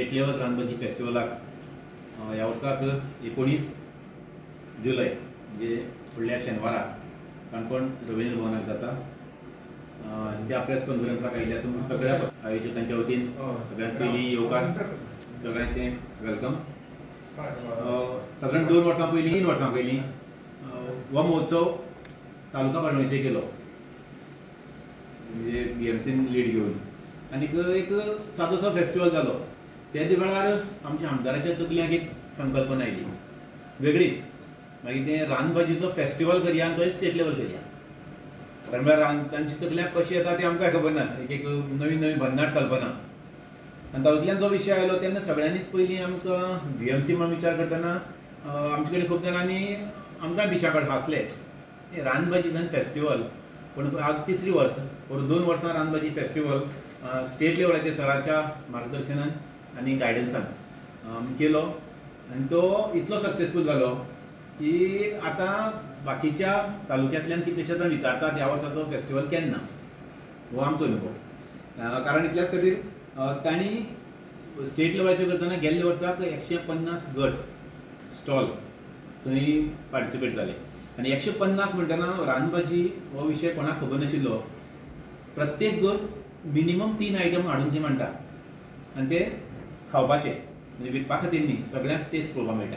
State level रानभाजी फेस्टिवलाक ह्या वर्साक 19 जुलय म्हणजे फुडल्या शेनवाराक काणकोण रवींद्र भवनाक जाता। त्या प्रेस कॉन्फरन्साक आयिल्ल्या तुमकां सगळ्या आयोजकांच्या वतीन सगळ्यांत पयलीं येवकार सगळ्यांचे वेलकम। साधारण 2 वर्सां पयलीं 3 वर्सां पयलीं हो महोत्सव तालुका पाटणेचे केलो, म्हणजे BMCन लीड घेवन, आनी एक सादोसो फेस्टिवल जालो। त्या वेळार आमच्या आमदाराच्या तकल्यांक एक संकल्पना आयली वेगळीच, मागीर ते रानभाजीचो फेस्टिवल करया आनी तो स्टेट लेवल करया। कारण तांची तकल्यांक कशी येता ते आमकां खबर ना, एक नवीन नवीन भन्नाट कल्पना। आनी तातूंतल्यान जो विशय आयलो तेन्ना सगळ्यांनीच पयलीं आमकां BMC म्हणून विचार करतना आमचे कडेन खूब जाणांनी आमकां बिशाकड हांसलेच, रानभाजीचो फेस्टिवल। पूण आज 3री वर्स और 2 वर्सां रानभाजी फेस्टिवल स्टेट लेवलाचेर सराच्या मार्गदर्शनान आनी गायडन्सान केलो, आनी तो इतलो सक्सेसफूल जालो की आतां बाकीच्या तालुक्यांतल्यान कितलेशेच जाण विचारतात ह्या वर्साचो फेस्टिवल केन्ना, हो आमचो अनुभव। कारण इतल्याच खातीर तांणी स्टेट लेवलाचेर करतना गेल्ल्या वर्साक 150 गट स्टॉल थंय पार्टिसिपेट जाले, आनी 150 म्हणटना रानभाजी हो विशय कोणाक खबर नाशिल्लो। प्रत्येक गट मिनिमम 3 आयटम हाडून ते मांडटा आनी ते खावपाचे, म्हणजे विकपा खातीर न्ही, सगळ्यांक टेस्ट पळोवपाक मेळटा।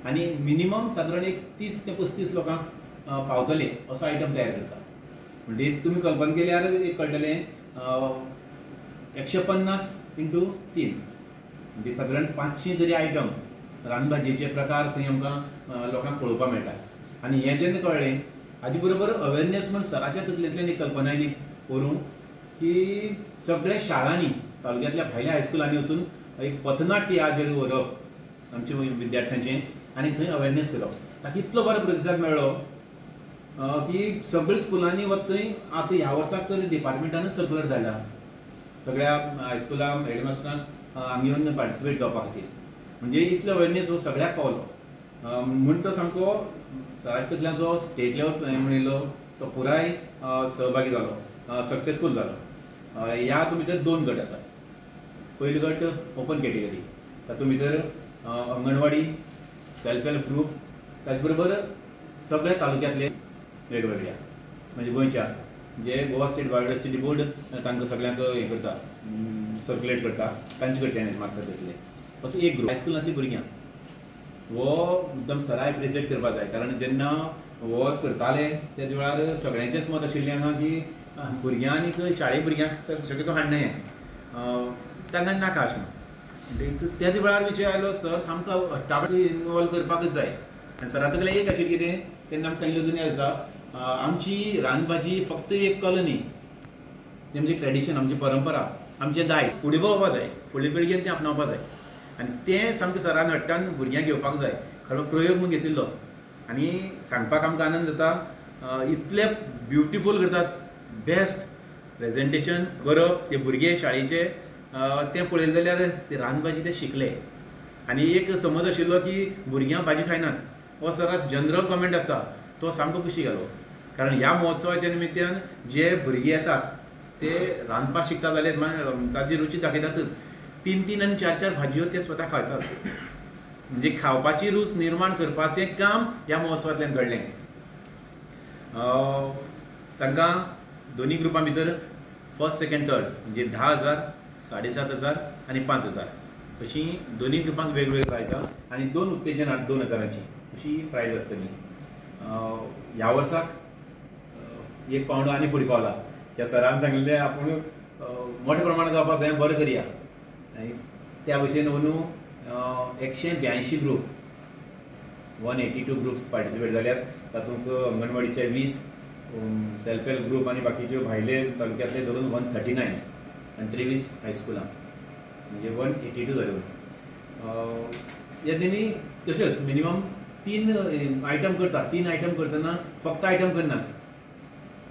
आनी मिनिमम सादारण एक 30 ते 35 लोकांक पावतले असो आयटम तयार करता। म्हणजे तुमी कल्पना केल्यार एक कळटलें 150 × 3 म्हणजे सादारण 500 तरी आयटम रानभाजयेचे प्रकार थंय आमकां लोकांक पळोवपाक मेळटा। आनी हें जेन्ना कळ्ळें हाजे बरोबर अवेरनेस म्हण सराच्या तकलेंतल्यान एक कल्पना आयली करूं की सगळ्या शाळांनी तालुक्यांतल्या भायल्या हायस्कुलांनी वचून एक पथनाट्य हाजेर व्हरप आमच्या विद्यार्थ्यांचें आनी थंय अवेरनेस करप। ताका इतलो बरो प्रतिसाद मेळ्ळो की सगळ्या स्कुलांनी वच थंय आतां ह्या वर्साक तर डिपार्टमेंटानूच सर्क्युलर धाडला सगळ्या हायस्कुलांक हेडमास्टरांक हांगा येवन पार्टिसिपेट जावपा खातीर। म्हणजे इतलो अवेरनेस हो सगळ्याक पावलो म्हूण तो सामको सराच्या तकल्यान जो स्टेट लेवल म्हणिल्लो तो पुराय सहभागी जालो, सक्सेसफूल जालो। ह्या हातूंत भितर 2 गट आसात। पयलो गट ओपन कॅटेगरी, तातूंत भितर अंगणवाडी, सेल्फ हेल्प ग्रूप, ताचे बरोबर सगळ्या तालुक्यांतले वेगवेगळ्या, म्हणजे गोंयच्या जे गोवा स्टेट बायोडायवर्सिटी बोर्ड तांकां सगळ्यांक हें करता, सर्क्युलेट करता, तांचे कडच्यान मार्फत घेतले। असो एक ग्रूप हायस्कुलांतल्या भुरग्यांक हो एकदम सराय एप्रिशिएट करपाक जाय। कारण जेन्ना हो करताले त्या वेळार सगळ्यांचेच मत आशिल्लें हांगा की भुरग्यांक आनी शाळे भुरग्यांक शक्यतो हाडना हें तांकां नाका आशिल्लें। म्हणजे त्या वेळार विशय आयलो सर सामको अट्टावडी इनवॉल्व करपाकच जाय। आनी सरा तकलें एक आशिल्लें कितें तेन्ना आमकां सांगिल्लें जुने आसा आमची रानभाजी फक्त एक कला न्ही, तें म्हणजे ट्रेडिशन, आमची परंपरा, आमचें दायज फुडें भोंवपा जाय, फुडले पिळगेन तें आपणावपा जाय। आनी तें सामकें सरान हट्टान भुरग्यांक घेवपाक जाय। खरो प्रयोग म्हूण घेतिल्लो आनी सांगपाक आमकां आनंद जाता इतले ब्युटिफूल करतात, बेस्ट प्रेजेंटेशन करप ते भुरगे शाळेचे तें पळयलें जाल्यार ते रानभाजी ते शिकले। आनी एक समज आशिल्लो की भुरग्यां भाजी खायनात, हो सराक जनरल कमेंट आसता, तो सामको खुशी जालो। कारण ह्या महोत्सवाच्या निमित्यान जे भुरगे येतात ते रांदपाक शिकता जाल्यार ताची रुची दाखयतातच, 3-3 आनी 4-4 भाजयो ते स्वता खातात। म्हणजे खावपाची रूच निर्माण करपाचें काम ह्या महोत्सवांतल्यान घडलें। तांकां दोनी ग्रुपां भितर फर्स्ट, सेकंड, थर्ड म्हणजे 10,000, 7,500 आनी 5,000 अशीं दोनी ग्रुपांक वेगवेगळी प्रायजां आनी 2 उत्तेजना 2,000ची अशी प्रायज आसतली। ह्या वर्साक 1 पावंडो आनी फुडें पावला। त्या सरान सांगिल्लें आपूण मोठ्या प्रमाणांत जावपाक जाय, बरें करया। आनी त्या भशेन अंदू 182 ग्रूप 182 ग्रुप्स पार्टिसिपेट जाल्यात। तातूंत अंगणवाडीचे 20, सेल्फ हेल्प ग्रूप आनी बाकीच्यो भायले तालुक्यांतले धरून 139 आनी 23 हायस्कुलां म्हणजे 182 जाल्यो। ह्या तेणी तशेंच मिनिमम 3 आयटम करतात। 3 आयटम करतना फक्त आयटम करनात,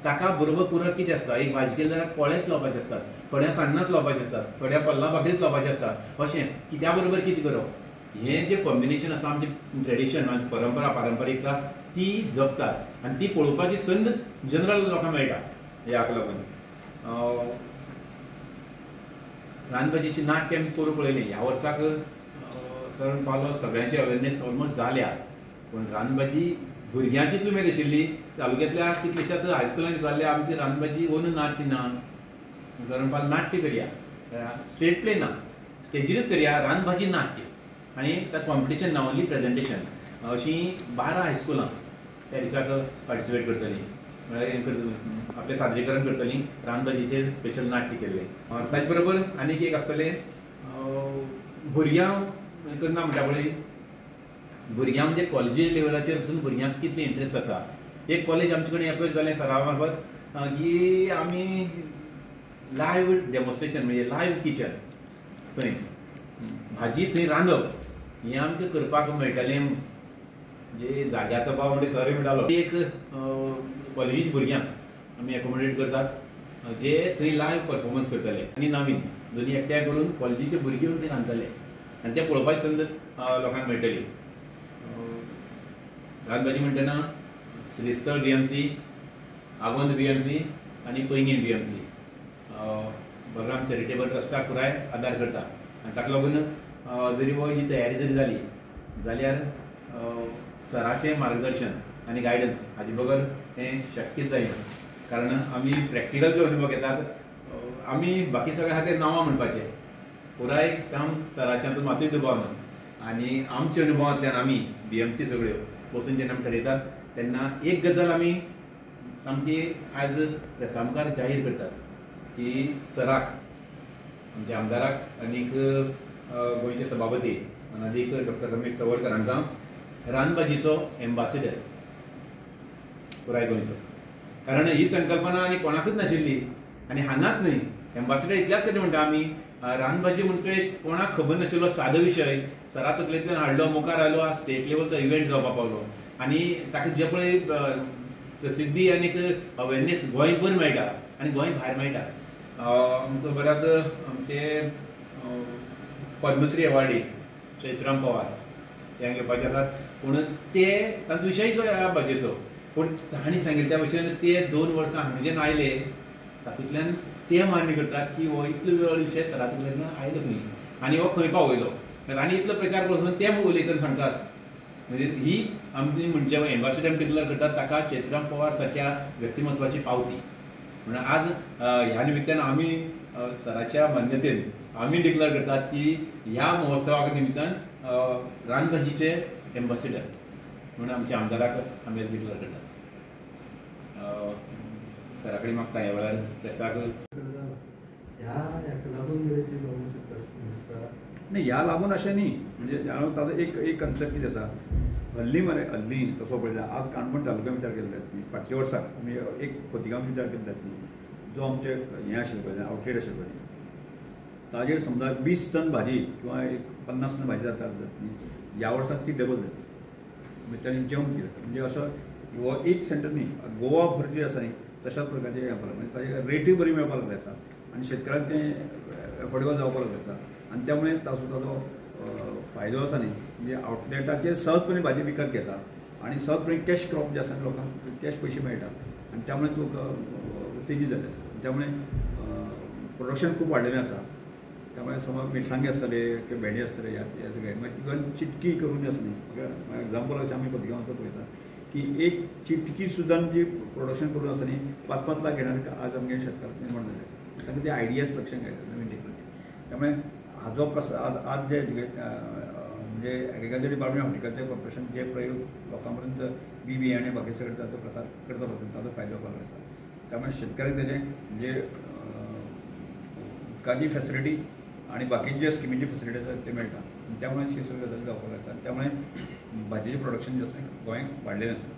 ताका बरोबर पुरक कितें आसता, एक भाजी केली जाल्यार पोळेच लावपाचे आसतात, थोड्या सान्नाच लावपाचे आसतात, थोड्या पल्ला भाकरीच लावपाचे आसता, अशें कित्या बरोबर कितें करप हें जें कॉम्बिनेशन आसा आमची ट्रेडिशन, आमची परंपरा, पारंपारिकता ती जपतात आनी ती पळोवपाची संद जनरल लोकांक मेळटा। ह्याक लागून रानभाजीची नाट्य आमी करूं पळयलें. ह्या वर्साक सण पावलो, सगळ्यांची अवेरनेस ऑलमोस्ट जाल्या, पूण रानभाजी भुरग्यांची उमेद आशिल्ली. तालुक्यांतल्या कितलेशाच हायस्कुलांनी जाल्ले आमची रानभाजी ओन नाट्य ना, सण पावलो नाट्य करया, स्टेट प्ले ना, स्टेजीरच करया रानभाजी नाट्य, आनी त्या कॉम्पिटिशन ना, ओन्ली प्रेजेंटेशन अशीं 12 हायस्कुलां त्या दिसाक पार्टिसिपेट करतलीं, म्हळ्यार आपलें सादरीकरण करतलीं. रानभाजीचेर स्पेशल नाट्य केल्लें. ताचे बरोबर आनीक एक आसतलें भुरग्यां करना म्हणटा पळय, भुरग्यां म्हणजे कॉलेजी लेवलाचेर पसून भुरग्यांक कितले इंट्रस्ट आसा. एक कॉलेज आमचे कडेन एप्रोच जालें सरा मार्फत की आमी लायव्ह डेमॉन्स्ट्रेशन म्हणजे लायव्ह किचन थंय भाजी थंय रांदप हें आमकां करपाक मेळटलें. म्हणजे जाग्याचो भाव म्हणजे सर म्हणटालो एक कॉलेजीच्या भुरग्यांक आमी एकोमोडेट करतात जे थंय लायव्ह परफॉर्मन्स करतले आनी नवीन दोनी एकठांय करून कॉलेजीचे भुरगे येवन थंय रांदतले आनी तें पळोवपाची संद लोकांक मेळटली. रानभाजी म्हणटना श्रीस्थळ BMC, आगोंद BMC आनी पैंगीण BMC बलराम चॅरिटेबल ट्रस्टाक पुराय आदार करता. आनी ताका लागून जरी हो ही तयारी जरी जाली जाल्यार सराचें मार्गदर्शन आनी गायडन्स हाजे बगर हें शक्यच जायना. कारण आमी प्रॅक्टिकलचो अनुभव घेतात. आमी बाकी सगळ्या खातीर नांवां म्हणपाचें, पुराय काम सराच्यांचो मातूय दुबाव ना. आनी आमच्या अनुभवांतल्यान आमी BMC सगळ्यो बसून जेन्ना आमी ठरयतात तेन्ना एक गजाल आमी सामकी आयज प्रेसा मुखार जाहीर करतात की सराक, आमच्या आमदाराक आनीक गोंयचे सभापती अनादीक डॉक्टर रमेश तवडकर हांकां रानभाजीचो एम्बॅसिडर पुराय गोंयचो. कारण ही संकल्पना आनी कोणाकूच नाशिल्ली आनी हांगाच न्हय, एम्बॅसिडर इतल्याच खातीर म्हणटा आमी रानभाजी म्हणटा कोणाक खबर नाशिल्लो सादो विशय सरा तकलेंतल्यान हाडलो, मुखार आयलो, आज स्टेट लेवलचो इव्हेंट जावपाक पावलो आनी ताका जे पळय प्रसिद्धी आनीक अवेरनेस गोंयभर मेळटा आनी गोंय भायर मेळटा. आमकां बऱ्याच आमचे पद्मश्री अवॉर्डी चैत्राम पवार ते घेवपाचे आसात, पूण ते तांचो विशयच ह्या भाजयेचो, पूण तांणी सांगिल्ले त्या भशेन ते 2 वर्सां हांगा जेन्ना आयले तातूंतल्यान ते मान्य करतात की हो इतलो विशय सरा कडल्यान आयलो खंय आनी हो खंय पावयलो. आनी इतलो प्रचार करून ते उलयतना सांगतात. म्हणजे ही आमची म्हणजे एम्बॅसिडर डिक्लेअर करतात ताका चैत्राम पवार सारक्या व्यक्तिमत्वाची पावती. म्हणून आज ह्या निमित्तान आमी सराच्या मान्यतेन आमी डिक्लेअर करतात की ह्या महोत्सवाक निमित्तान रानभाजीचे एम्बॅसिडर म्हणून आमच्या आमदाराक आमी आज डिक्लेअर करतात. सरा कडेन मागता ह्या वेळार प्रेसाक नाही ह्या लागून अशें न्ही, म्हणजे ताजो एक कन्सेप्ट कितें आसा, हल्ली तसो पळयल्यार आज काणकोण तालुक्या विचार केल्ले जातली, फाटल्या वर्साक आमी एक खोतिगांव विचार केल्ले जातली, जो आमचे हें आशिल्लें पळय आउटलेट आशिल्लें पळय ताजेर समजा 20 टन भाजी किंवा एक 50 टन भाजी जातली, ह्या वर्साक ती डबल जातली. म्हणजे ताणें जेवण केलें, म्हणजे असो हो एक सेंटर न्ही, गोवा भर जी आसा न्ही तशाच प्रकारचे येवपाक लागले. ताजे रेटूय बरी मेळपाक लागली आसा आनी शेतकऱ्यांक तें एफोर्डेबल जावपाक लागलें आसा आनी त्यामुळे ताजो फायदो आसा न्ही, म्हणजे आउटलेटाचेर सहजपणे भाजी विकत घेता आनी सहजपणे कॅश क्रॉप जे आसा लोकांक कॅश पयशे मेळटा आनी त्यामुळे लोक तेजी जाल्ले आसा. त्यामुळे प्रोडक्शन खूब वाडलेलें आसा. त्यामुळे समज मिरसांगे आसतले किंवा भेंडे आसतले हे सगळे मागीर ती चिटकी करून आसा न्ही, एक्झाम्पल अशें आमी खोतिगांवांचो पळयता की एक चिटकी सुद्दां जी प्रोडक्शन करून आसा न्ही 5-5 लाख घेणारे आज आमगे शेतकार निर्माण जाल्ले आसा. तांकां ते आयडियाज लक्षांत घालतात नवीन टेक्नॉलॉजी. त्यामुळे हाजो प्रसार आज जे म्हणजे एग्रिकल्चर डिपार्टमेंट हॉर्टिकल्चर कॉर्पोरेशन जे प्रयोग लोकां पर्यंत बी आनी बाकी सगळे ताचो प्रसार करता पासून ताचो फायदो जावपाक आसा. त्यामुळे शेतकऱ्यांक तेजे म्हणजे उदकाची फॅसिलिटी आनी बाकी जे स्किमीची फॅसिलिटी आसा ते मेळटा. त्यामुळे ही सगळ्यो गजाली जावपाक आसा. त्यामुळे भाजयेचें प्रोडक्शन जें आसा गोंयांत वाडलेलें आसा.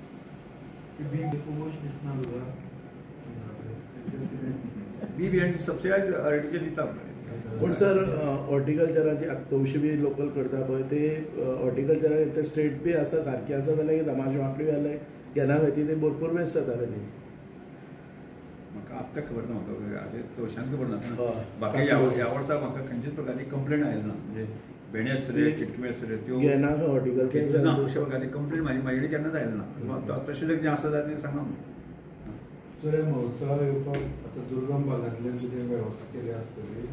बी सबसिडायज रेटीचेर दिता. पण सर हॉर्टिकल्चराची तवशी बी लोकल करता पळय ते हॉर्टिकल्चराक ते स्ट्रेट बी आसा सारकी आसा जाल्यार तमाशे वांकडी जाल्यार घेना खातीर ते भरपूर वेस्ट जाता न्ही. म्हाका आत्तां खबर ना, म्हाका हाजे तवशांच खबर ना. बाकी ह्या वर्सा म्हाका खंयचीच प्रकारची कंप्लेंट आयली ना. म्हणजे भेंडे आसतले चिटकी आसतले त्यो घेना हॉर्टिकल्चर ना अशा प्रकारची कंप्लेंट म्हाजे कडेन केन्नाच आयली ना. तशें जर कितें आसा जाल्यार तें सांगा. सर ह्या महोत्सवाक येवपाक आतां दुर्गम भागांतल्यान कितें वेवस्था केली आसतली?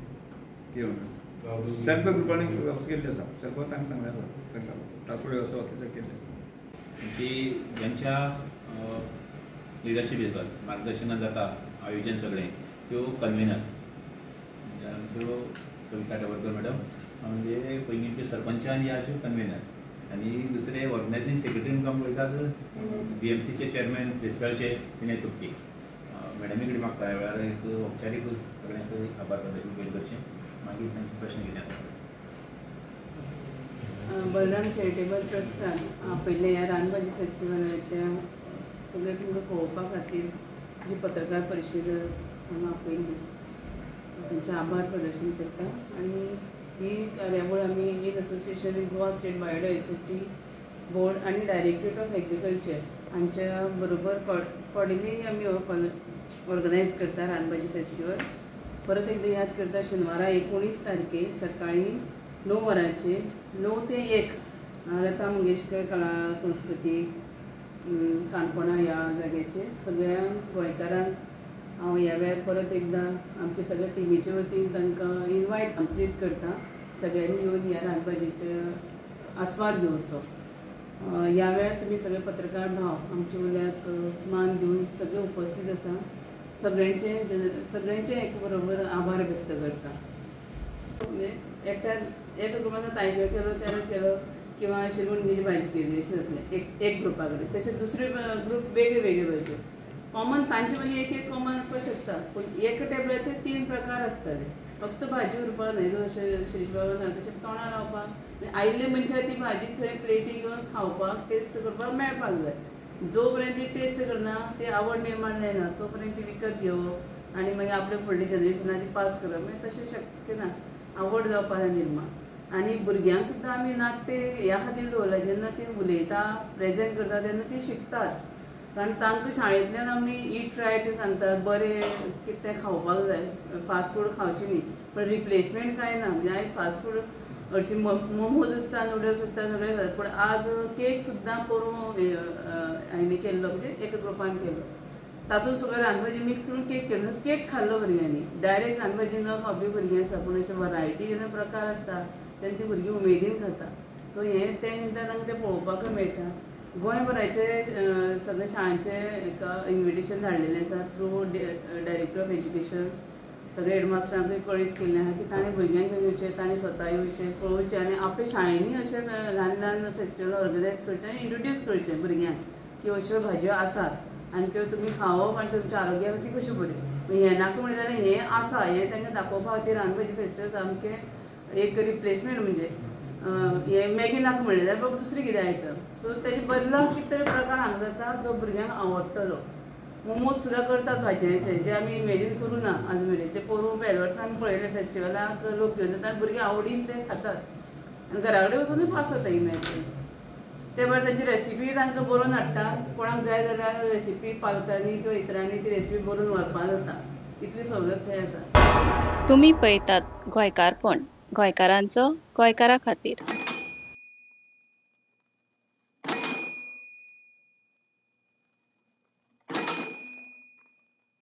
सेल्फ ग्रुपांनी वेवस्था केल्ली आसा. सेल्फ तांकां सांगलें आसा तांकां ट्रान्सपोर्ट वेवस्था केल्ली आसा. की ज्यांच्या लिडरशीप येतात मार्गदर्शनान जाता आयोजन सगळें त्यो कन्व्हेनर आमच्यो सविता टवरकर मॅडम म्हणजे पयलींच्यो सरपंच आनी ह्याच्यो कन्व्हेनर आनी दुसरे ऑर्गनायझींग सेक्रेटरी आमकां पळयतात BMCचे चेअरमॅन श्रेस्थळचे विनय तुपके. मॅडमी कडेन म्हाका ह्या वेळार एक औपचारीक सगळ्यांक आभार प्रदर्शन केलें करचें. मागीर तांचे प्रश्न कितें आसा बलराम चॅरिटेबल ट्रस्टान आपयल्ले ह्या रानभाजी फेस्टिवलाच्या सगळे तुमकां पळोवपा खातीर जी पत्रकार परिशद हांगा आपयल्ली तांचे आभार प्रदर्शन करता. आनी ही कार्यावळ आमी in association with Goa state biodiversity board आनी डायरेक्टरेट ऑफ एग्रीकल्चर हांच्या बरोबर कॉर्डिनेटली आमी ऑर्गनायज करता रानभाजी फेस्टिवल. परत एकदा याद करता शेनवारा 19 तारखेर सकाळी 9 वरांचेर 9 ते 1 लता मंगेशकर कला संस्कृती काणकोणा ह्या जाग्याचेर सगळ्या गोंयकारांक हांव ह्या वेळार परत एकदां आमच्या सगळ्या टिमीचे वतीन तांकां इनवायट आमंत्रीत करता सगळ्यांनी येवन ह्या रानभाजीचो आस्वाद घेवचो. ह्या वेळार तुमी सगळे पत्रकार भाव आमच्या वयल्याक मान दिवन सगळे उपस्थित आसा. सगळ्यांचे एक बरोबर आभार व्यक्त करता. एका ग्रुपान तायकिळो केलो तेरो केलो किंवा शिरवणगेची भाजी केली अशें जातलें एक ग्रुपा कडेन. तशें दुसरे ग्रूप वेगळे वेगळे भाशे कॉमन तांचे मदीं एक कॉमन आसपाक शकता पूण एक टेबलाचेर 3 प्रकार आसताले. फक्त भाजी उरपाक न्हय जशें शिरीश बाबा सांगता तशें तोंडार रावपाक आयिल्ले मनशाक ती भाजी थंय प्लेटी घेवन खावपाक टेस्ट करपाक मेळपाक जाय. जो पर्यंत ती टेस्ट करना ती आवड निर्माण जायना तो पर्यंत ती विकत घेवप आनी मागीर आपल्या फुडल्या जनरेशनाक ती पास करप मागीर तशें शक्य ना. आवड जावपाक जाय निर्माण. आनी भुरग्यांक सुद्दां आमी नाट्य ह्या खातीर दवरला जेन्ना ती उलयता प्रेजेंट करता तेन्ना ती शिकतात. कारण तांकां शाळेंतल्यान आमी ईट रायट सांगतात बरें कितें तें खावपाक जाय फास्ट फूड खावचें न्ही पण रिप्लेसमेंट कांय ना. म्हणजे आयज फास्ट फूड हरशीं मोमोज आसता नूडल्स आसता सगळें जाता पूण आज केक सुद्दां करूं हांवें केल्लो म्हणजे एका ग्रुपान केलो तातूंत सगळें रानभाजी मिक्स करून केक केलो. केक खाल्लो भुरग्यांनी डायरेक्ट रानभाजी न खावपी भुरगीं आसा पूण अशें वरायटी जेन्ना प्रकार आसता तेन्ना ती भुरगीं उमेदीन खाता. सो हें ते निमतान तांकां तें पळोवपाकूय मेळटा. गोंयभराचे सगळे शाळांचे एका इन्विटेशन धाडलेलें आसा थ्रू डायरेक्टर ऑफ एज्युकेशन. सगळे हेडमास्टरांकूय कळीत केल्लें आसा की ताणें भुरग्यांक घेवन येवचें ताणें स्वता येवचें पळोवचें आनी आपल्या शाळेंनी अशें ल्हान ल्हान फेस्टिवल ऑर्गनायज करचें आनी इंट्रोड्यूस करचें भुरग्यांक की अश्यो भाजयो आसात आनी त्यो तुमी खावप आनी तुमच्या आरोग्या खातीर कश्यो बऱ्यो. हें नाका म्हणलें जाल्यार हें आसा हें तांकां दाखोवपा खातीर रानभाजी फेस्टिवल सामकें एक रिप्लेसमेंट म्हणजे हे मॅगी नाका म्हणलें जाल्यार बाबा दुसरी कितें आयटम. सो तेजे बदलाक कितें तरी प्रकार हांगा जाता जो भुरग्यांक आवडटलो. मोमोज सुद्दां करतात भाजयेचे जे आमी इमेजीन करूं ना आज मेरेन. ते पळोवंक बेल वर्सा आमी पळयले फेस्टिवलाक लोक घेवन येतात भुरगीं आवडीन ते खातात आनी घरा कडेन वचूनय पास जाता इमेज. ते भायर तांची रेसिपी तांकां बरोवन हाडटात. कोणाक जाय जाल्यार रेसिपी पालकांनी किंवा इतरांनी ती रेसिपी बरोवन व्हरपाक जाता. इतली सवलत थंय आसा. तुम्ही पळयतात गोंयकारपण गोंयकारांचो गोंयकारा खातीर.